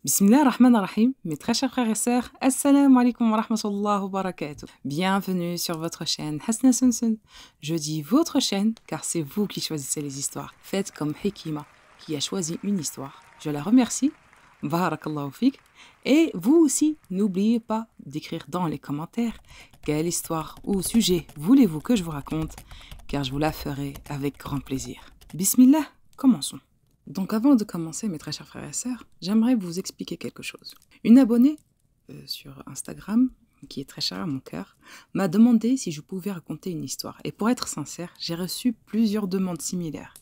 Bismillah ar-Rahman ar-Rahim, mes très chers frères et sœurs, Assalamu alaikum wa rahmatullahi wa barakatuh. Bienvenue sur votre chaîne Hasna Sunsun. Je dis votre chaîne car c'est vous qui choisissez les histoires. Faites comme Hekima qui a choisi une histoire. Je la remercie. Barakallahu fik. Et vous aussi, n'oubliez pas d'écrire dans les commentaires quelle histoire ou sujet voulez-vous que je vous raconte car je vous la ferai avec grand plaisir. Bismillah, commençons. Donc avant de commencer, mes très chers frères et sœurs, j'aimerais vous expliquer quelque chose. Une abonnée sur Instagram, qui est très chère à mon cœur, m'a demandé si je pouvais raconter une histoire. Et pour être sincère, j'ai reçu plusieurs demandes similaires.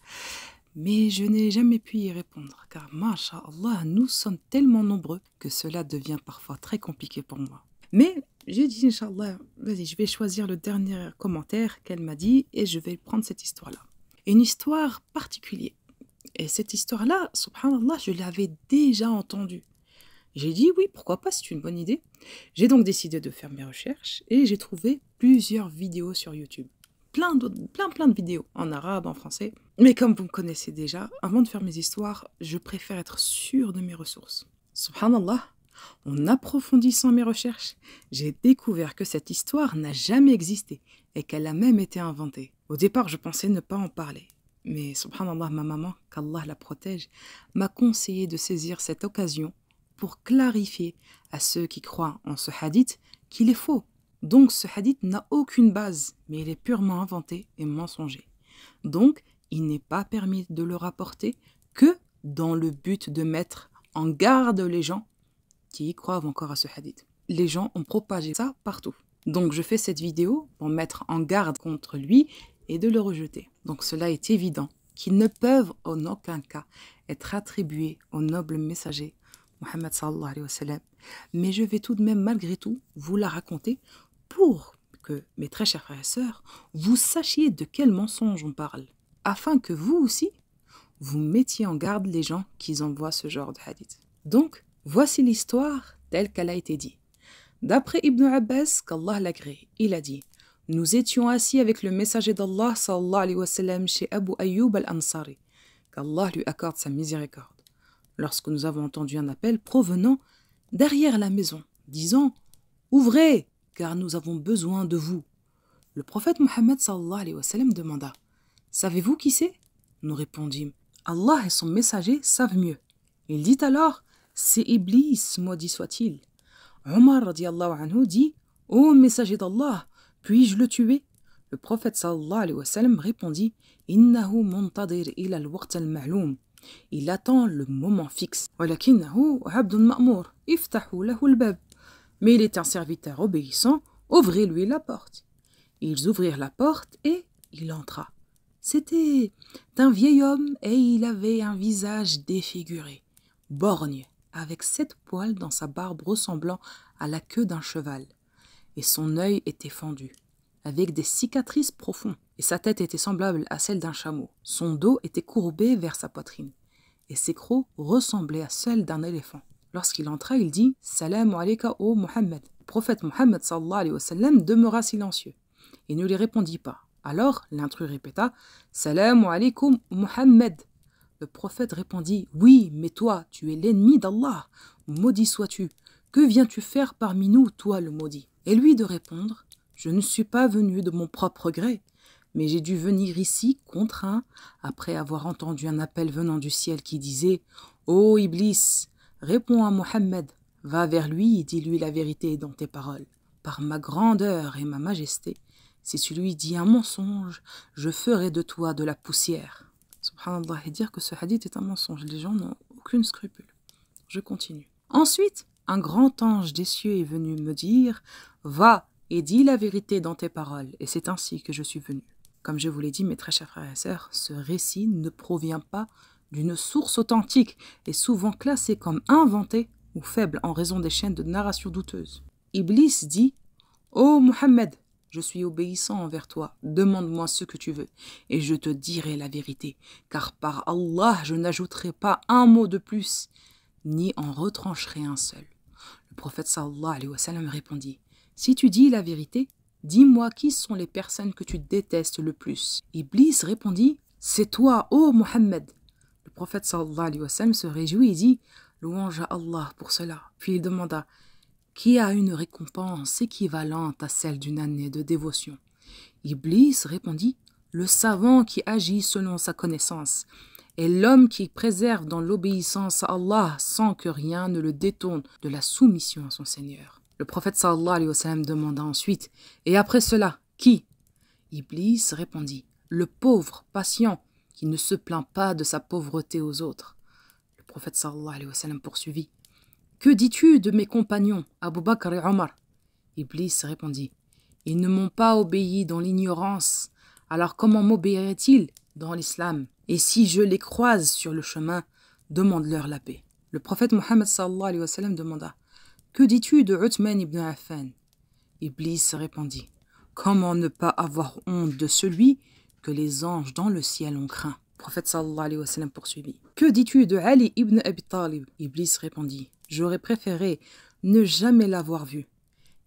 Mais je n'ai jamais pu y répondre, car masha'Allah, nous sommes tellement nombreux que cela devient parfois très compliqué pour moi. Mais j'ai dit, Inch'Allah, vas-y, je vais choisir le dernier commentaire qu'elle m'a dit et je vais prendre cette histoire-là. Une histoire particulière. Et cette histoire-là, subhanallah, je l'avais déjà entendue. J'ai dit oui, pourquoi pas, c'est une bonne idée. J'ai donc décidé de faire mes recherches et j'ai trouvé plusieurs vidéos sur YouTube. Plein de vidéos, en arabe, en français. Mais comme vous me connaissez déjà, avant de faire mes histoires, je préfère être sûr de mes ressources. Subhanallah, en approfondissant mes recherches, j'ai découvert que cette histoire n'a jamais existé et qu'elle a même été inventée. Au départ, je pensais ne pas en parler. Mais subhanallah, ma maman, qu'Allah la protège, m'a conseillé de saisir cette occasion pour clarifier à ceux qui croient en ce hadith qu'il est faux. Donc ce hadith n'a aucune base, mais il est purement inventé et mensonger. Donc il n'est pas permis de le rapporter que dans le but de mettre en garde les gens qui y croient encore à ce hadith. Les gens ont propagé ça partout. Donc je fais cette vidéo pour mettre en garde contre lui et de le rejeter. Donc cela est évident qu'ils ne peuvent en aucun cas être attribués au noble messager Muhammad sallallahu alayhi wa sallam. Mais je vais tout de même malgré tout vous la raconter pour que, mes très chers frères et sœurs, vous sachiez de quel mensonge on parle, afin que vous aussi, vous mettiez en garde les gens qui envoient ce genre de hadith. Donc, voici l'histoire telle qu'elle a été dite. D'après Ibn Abbas, qu'Allah l'agrée, il a dit: nous étions assis avec le messager d'Allah sallallahu alayhi wa sallam chez Abu Ayyub al-Ansari, qu'Allah lui accorde sa miséricorde, lorsque nous avons entendu un appel provenant derrière la maison, disant: ouvrez, car nous avons besoin de vous. Le prophète Muhammad sallallahu alayhi wa sallam demanda: savez-vous qui c'est? Nous répondîmes: Allah et son messager savent mieux. Il dit alors: c'est Iblis, maudit soit-il. Omar radiallahu anhu dit: ô messager d'Allah, puis-je le tuer? Le prophète sallallahu alayhi wa sallam répondit: Innahu muntadir ila al-waqt al-ma'loum. Il attend le moment fixe. Walakinahu abdun ma'mour, iftahu lahu al-bab. Mais il est un serviteur obéissant, ouvrez-lui la porte. Ils ouvrirent la porte et il entra. C'était un vieil homme et il avait un visage défiguré, borgne, avec 7 poils dans sa barbe ressemblant à la queue d'un cheval. Et son œil était fendu, avec des cicatrices profondes, et sa tête était semblable à celle d'un chameau. Son dos était courbé vers sa poitrine, et ses crocs ressemblaient à celles d'un éléphant. Lorsqu'il entra, il dit: Salam alayka ô Muhammad. Le prophète Muhammad sallallahu alayhi wa sallam demeura silencieux, et ne lui répondit pas. Alors l'intrus répéta: Salam alaykum Muhammad. Le prophète répondit: oui, mais toi, tu es l'ennemi d'Allah. Maudit sois-tu. Que viens-tu faire parmi nous, toi le maudit? Et lui de répondre: je ne suis pas venu de mon propre gré, mais j'ai dû venir ici contraint après avoir entendu un appel venant du ciel qui disait: ô Iblis, réponds à Mohammed, va vers lui et dis-lui la vérité dans tes paroles. Par ma grandeur et ma majesté, si tu lui dis un mensonge, je ferai de toi de la poussière. Subhanallah, et dire que ce hadith est un mensonge, les gens n'ont aucune scrupule. Je continue. Ensuite, un grand ange des cieux est venu me dire: va et dis la vérité dans tes paroles, et c'est ainsi que je suis venu. Comme je vous l'ai dit, mes très chers frères et sœurs, ce récit ne provient pas d'une source authentique et souvent classé comme inventé ou faible en raison des chaînes de narration douteuses. Iblis dit: ô Muhammad, je suis obéissant envers toi, demande-moi ce que tu veux, et je te dirai la vérité, car par Allah, je n'ajouterai pas un mot de plus, ni en retrancherai un seul. Le prophète sallallahu alayhi wa sallam répondit: si tu dis la vérité, dis-moi qui sont les personnes que tu détestes le plus. Iblis répondit: c'est toi, ô Muhammad. Le prophète sallallahu alayhi wa sallam se réjouit et dit: Louange à Allah pour cela. Puis il demanda, qui a une récompense équivalente à celle d'une année de dévotion? Iblis répondit, le savant qui agit selon sa connaissance, et l'homme qui préserve dans l'obéissance à Allah sans que rien ne le détourne de la soumission à son Seigneur. Le prophète sallallahu alayhi wa sallam demanda ensuite, et après cela, qui? Iblis répondit, le pauvre, patient, qui ne se plaint pas de sa pauvreté aux autres. Le prophète sallallahu alayhi wa sallam poursuivit, que dis-tu de mes compagnons, Abu Bakr et Omar? Iblis répondit, ils ne m'ont pas obéi dans l'ignorance, alors comment m'obéiraient-ils dans l'islam? Et si je les croise sur le chemin, demande-leur la paix. Le prophète Mohammed sallallahu alayhi wa sallam demanda, que dis-tu de Uthman ibn Affan? Iblis répondit, comment ne pas avoir honte de celui que les anges dans le ciel ont craint? Le prophète sallallahu alayhi wa sallam poursuivit, que dis-tu de Ali ibn Abi Talib? Iblis répondit, j'aurais préféré ne jamais l'avoir vu.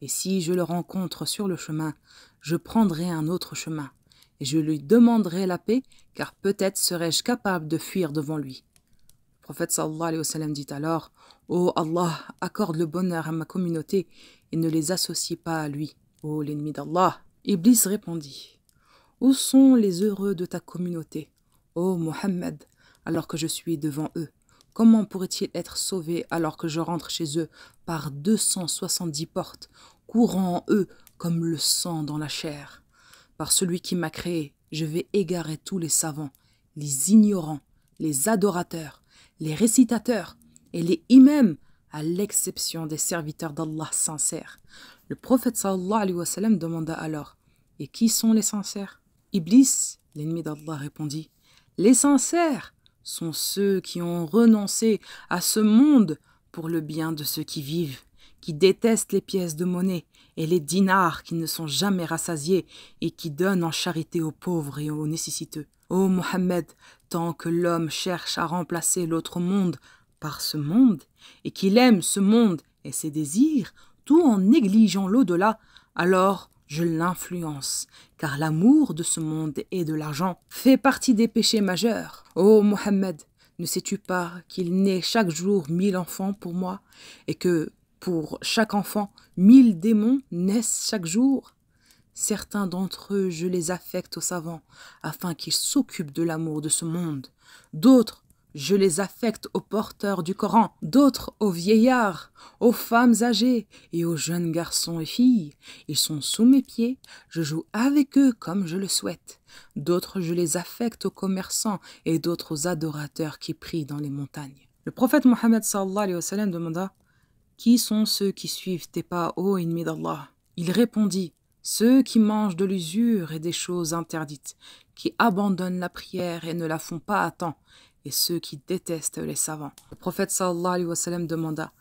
Et si je le rencontre sur le chemin, je prendrai un autre chemin, et je lui demanderai la paix, car peut-être serais-je capable de fuir devant lui. Le prophète sallallahu alayhi wa sallam dit alors, ô Allah, accorde le bonheur à ma communauté et ne les associe pas à lui, ô l'ennemi d'Allah. Iblis répondit, où sont les heureux de ta communauté, ô Mohammed, alors que je suis devant eux? Comment pourraient-ils être sauvés alors que je rentre chez eux par 270 portes, courant en eux comme le sang dans la chair? Par celui qui m'a créé, je vais égarer tous les savants, les ignorants, les adorateurs, les récitateurs et les imams, à l'exception des serviteurs d'Allah sincères. Le prophète sallallahu alayhi wa sallam demanda alors, et qui sont les sincères? Iblis, l'ennemi d'Allah, répondit, les sincères sont ceux qui ont renoncé à ce monde pour le bien de ceux qui vivent, qui détestent les pièces de monnaie et les dinars qui ne sont jamais rassasiés et qui donnent en charité aux pauvres et aux nécessiteux. Ô Mohammed, tant que l'homme cherche à remplacer l'autre monde par ce monde et qu'il aime ce monde et ses désirs, tout en négligeant l'au-delà, alors je l'influence, car l'amour de ce monde et de l'argent fait partie des péchés majeurs. Ô Mohammed, ne sais-tu pas qu'il naît chaque jour 1000 enfants pour moi, et que pour chaque enfant, 1000 démons naissent chaque jour? Certains d'entre eux, je les affecte aux savants, afin qu'ils s'occupent de l'amour de ce monde. D'autres, je les affecte aux porteurs du Coran, d'autres aux vieillards, aux femmes âgées et aux jeunes garçons et filles. Ils sont sous mes pieds, je joue avec eux comme je le souhaite. D'autres, je les affecte aux commerçants et d'autres aux adorateurs qui prient dans les montagnes. Le prophète Mohammed sallallahu alayhi wa sallam demanda, qui sont ceux qui suivent tes pas, ô ennemi d'Allah? Il répondit, ceux qui mangent de l'usure et des choses interdites, qui abandonnent la prière et ne la font pas à temps, et ceux qui détestent les savants. Le prophète sallallahu alayhi wa sallam demanda,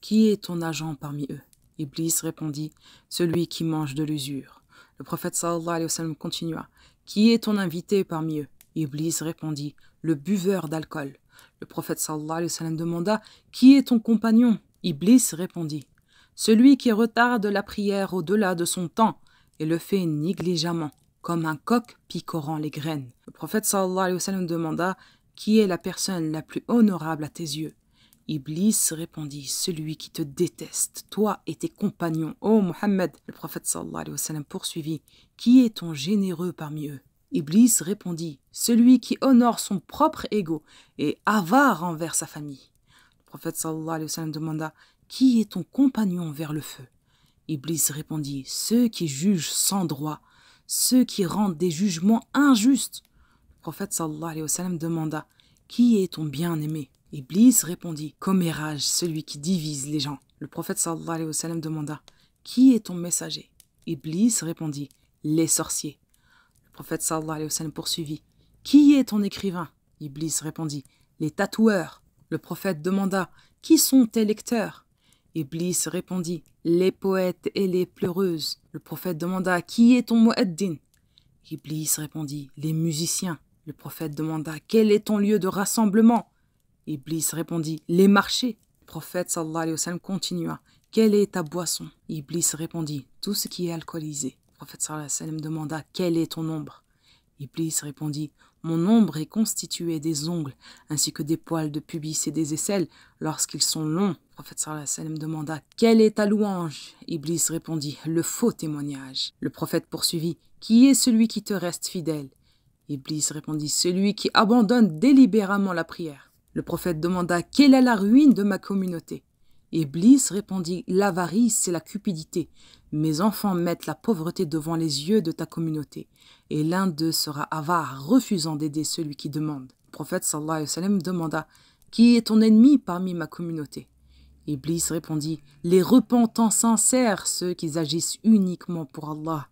qui est ton agent parmi eux? Iblis répondit, celui qui mange de l'usure. Le prophète sallallahu alayhi wa sallam continua, qui est ton invité parmi eux? Iblis répondit, le buveur d'alcool. Le prophète sallallahu alayhi wa sallam demanda, qui est ton compagnon? Iblis répondit, celui qui retarde la prière au-delà de son temps et le fait négligemment, comme un coq picorant les graines. Le prophète sallallahu alayhi wa sallam demanda, qui est la personne la plus honorable à tes yeux? Iblis répondit, celui qui te déteste, toi et tes compagnons, ô Mohammed. Le prophète sallallahu alayhi wa sallam poursuivit, qui est ton généreux parmi eux? Iblis répondit, celui qui honore son propre ego et avare envers sa famille. Le prophète sallallahu alayhi wa sallam demanda, qui est ton compagnon vers le feu? Iblis répondit, ceux qui jugent sans droit, ceux qui rendent des jugements injustes. Le prophète sallallahu alayhi wa sallam demanda, qui est ton bien-aimé? Iblis répondit, commérage, celui qui divise les gens. Le prophète sallallahu alayhi wa sallam demanda, qui est ton messager? Iblis répondit, les sorciers. Le prophète sallallahu alayhi wa sallam poursuivit, qui est ton écrivain? Iblis répondit, les tatoueurs. Le prophète demanda, qui sont tes lecteurs? Iblis répondit, les poètes et les pleureuses. Le prophète demanda, qui est ton mu'addin? Iblis répondit, les musiciens. Le prophète demanda, quel est ton lieu de rassemblement? Iblis répondit, les marchés. Le prophète sallallahu alayhi wa sallam continua, quelle est ta boisson? Iblis répondit, tout ce qui est alcoolisé. Le prophète sallallahu alayhi wa sallam demanda, quel est ton nombre? Iblis répondit, Mon ombre est constituée des ongles, ainsi que des poils de pubis et des aisselles lorsqu'ils sont longs. Le prophète sallallahu alayhi wa sallam demanda « Quelle est ta louange ?» Iblis répondit « Le faux témoignage ». Le prophète poursuivit « Qui est celui qui te reste fidèle ?» Iblis répondit « Celui qui abandonne délibérément la prière ». Le prophète demanda « Quelle est la ruine de ma communauté ?» Iblis répondit « L'avarice et la cupidité. Mes enfants mettent la pauvreté devant les yeux de ta communauté, et l'un d'eux sera avare, refusant d'aider celui qui demande. » Le prophète sallallahu alayhi wa sallam demanda « Qui est ton ennemi parmi ma communauté ?» Iblis répondit « Les repentants sincères, ceux qui agissent uniquement pour Allah,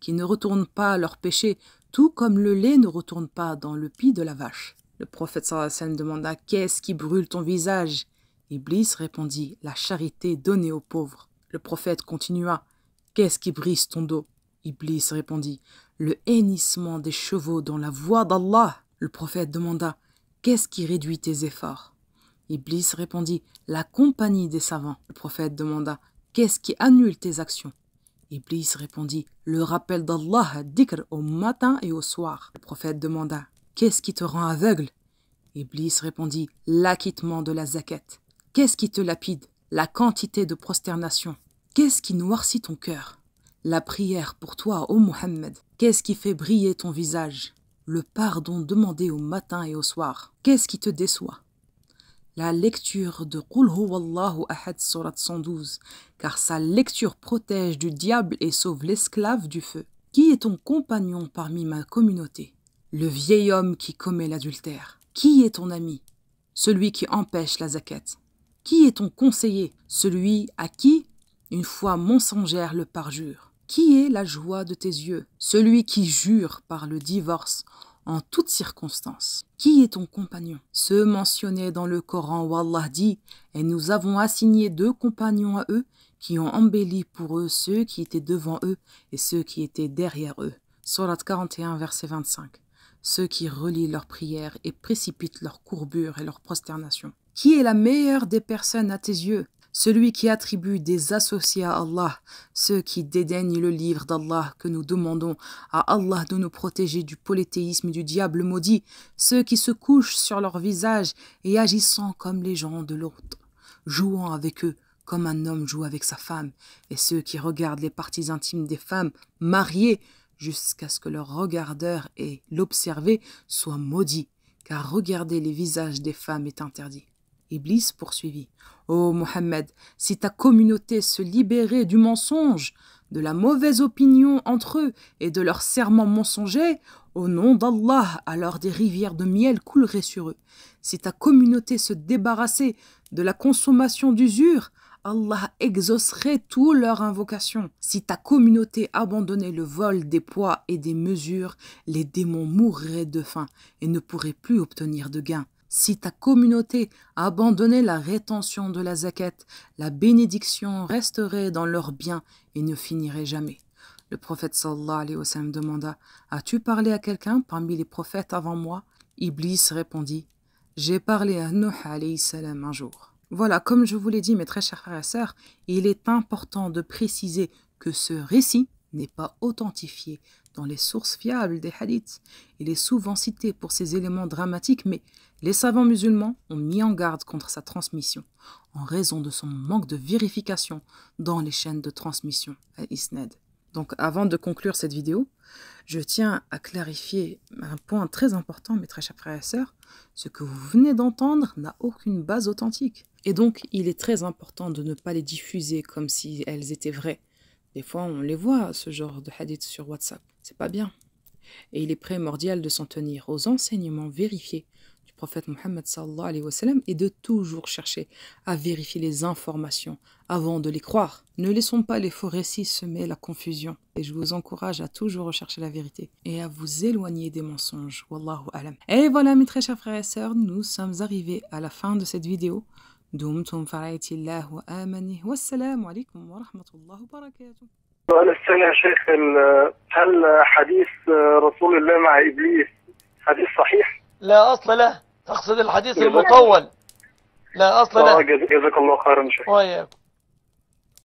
qui ne retournent pas à leurs péchés, tout comme le lait ne retourne pas dans le pis de la vache. » Le prophète sallallahu alayhi wa sallam demanda « Qu'est-ce qui brûle ton visage ?» Iblis répondit « La charité donnée aux pauvres. » Le prophète continua « Qu'est-ce qui brise ton dos ?» Iblis répondit « Le hennissement des chevaux dans la voie d'Allah. » Le prophète demanda « Qu'est-ce qui réduit tes efforts ?» Iblis répondit « La compagnie des savants. » Le prophète demanda « Qu'est-ce qui annule tes actions ?» Iblis répondit « Le rappel d'Allah, dhikr au matin et au soir. » Le prophète demanda « Qu'est-ce qui te rend aveugle ?» Iblis répondit « L'acquittement de la zakat. » Qu'est-ce qui te lapide? La quantité de prosternation. Qu'est-ce qui noircit ton cœur? La prière pour toi, ô Mohammed. Qu'est-ce qui fait briller ton visage? Le pardon demandé au matin et au soir. Qu'est-ce qui te déçoit? La lecture de Qul huwallahu ahad, sourate 112, car sa lecture protège du diable et sauve l'esclave du feu. Qui est ton compagnon parmi ma communauté? Le vieil homme qui commet l'adultère. Qui est ton ami? Celui qui empêche la zakat. Qui est ton conseiller? Celui à qui, une fois mensongère, le parjure. Qui est la joie de tes yeux? Celui qui jure par le divorce en toutes circonstances. Qui est ton compagnon? Ceux mentionnés dans le Coran où Allah dit « Et nous avons assigné 2 compagnons à eux qui ont embelli pour eux ceux qui étaient devant eux et ceux qui étaient derrière eux. » Sourate 41, verset 25. Ceux qui relient leurs prières et précipitent leurs courbures et leurs prosternations. Qui est la meilleure des personnes à tes yeux? Celui qui attribue des associés à Allah, ceux qui dédaignent le livre d'Allah que nous demandons à Allah de nous protéger du polythéisme et du diable maudit, ceux qui se couchent sur leur visage et agissant comme les gens de l'autre, jouant avec eux comme un homme joue avec sa femme, et ceux qui regardent les parties intimes des femmes mariées jusqu'à ce que leur regardeur et l'observer soient maudits, car regarder les visages des femmes est interdit. Iblis poursuivit « Ô Mohammed, si ta communauté se libérait du mensonge, de la mauvaise opinion entre eux et de leurs serments mensongers, au nom d'Allah, alors des rivières de miel couleraient sur eux. Si ta communauté se débarrassait de la consommation d'usure, Allah exaucerait toutes leurs invocations. Si ta communauté abandonnait le vol des poids et des mesures, les démons mourraient de faim et ne pourraient plus obtenir de gain. Si ta communauté abandonnait la rétention de la zakat, la bénédiction resterait dans leurs biens et ne finirait jamais. » Le prophète sallallahu alayhi wa sallam demanda « As-tu parlé à quelqu'un parmi les prophètes avant moi ?» Iblis répondit « J'ai parlé à Nuh alayhi salam un jour. » Voilà, comme je vous l'ai dit, mes très chers frères et sœurs, il est important de préciser que ce récit n'est pas authentifié dans les sources fiables des hadiths. Il est souvent cité pour ses éléments dramatiques, mais les savants musulmans ont mis en garde contre sa transmission en raison de son manque de vérification dans les chaînes de transmission à Isnad. Donc avant de conclure cette vidéo, je tiens à clarifier un point très important, mes très chers frères et sœurs. Ce que vous venez d'entendre n'a aucune base authentique. Et donc, il est très important de ne pas les diffuser comme si elles étaient vraies. Des fois, on les voit, ce genre de hadith sur WhatsApp. C'est pas bien. Et il est primordial de s'en tenir aux enseignements vérifiés du prophète Mohammed sallallahu alayhi wa sallam et de toujours chercher à vérifier les informations avant de les croire. Ne laissons pas les faux récits semer la confusion. Et je vous encourage à toujours rechercher la vérité et à vous éloigner des mensonges. Wallahu alam. Et voilà, mes très chers frères et sœurs, nous sommes arrivés à la fin de cette vidéo. دمتم في رعاية الله وآمنه والسلام عليكم ورحمة الله وبركاته. السؤال الثاني يا شيخ، هل حديث رسول الله مع إبليس حديث صحيح؟ لا أصل له. تقصد الحديث المطول؟ لا أصل له. جزاك الله خيرا شيخ. وإياكم.